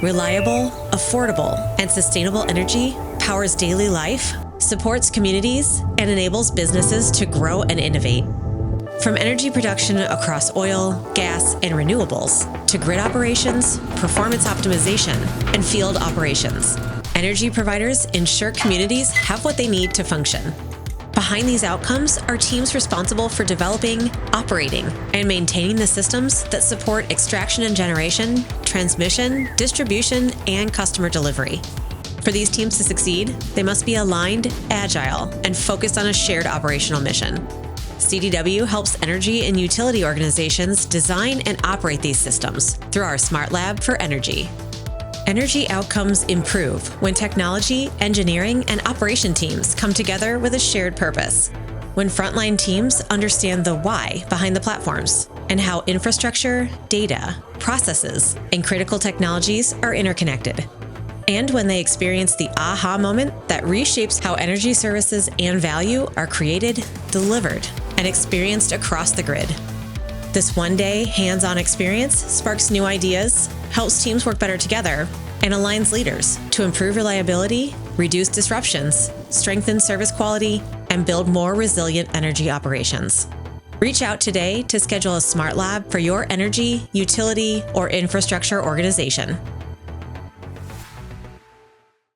Reliable, affordable, and sustainable energy powers daily life, supports communities, and enables businesses to grow and innovate. From energy production across oil, gas, and renewables, to grid operations, performance optimization, and field operations, energy providers ensure communities have what they need to function. Behind these outcomes are teams responsible for developing, operating, and maintaining the systems that support extraction and generation, transmission, distribution, and customer delivery. For these teams to succeed, they must be aligned, agile, and focused on a shared operational mission. CDW helps energy and utility organizations design and operate these systems through our SmartLab for Energy. Energy outcomes improve when technology, engineering, and operation teams come together with a shared purpose. When frontline teams understand the why behind the platforms and how infrastructure, data, processes, and critical technologies are interconnected. And when they experience the aha moment that reshapes how energy services and value are created, delivered, and experienced across the grid. This one-day, hands-on experience sparks new ideas, helps teams work better together, and aligns leaders to improve reliability, reduce disruptions, strengthen service quality, and build more resilient energy operations. Reach out today to schedule a SmartLab for your energy, utility, or infrastructure organization.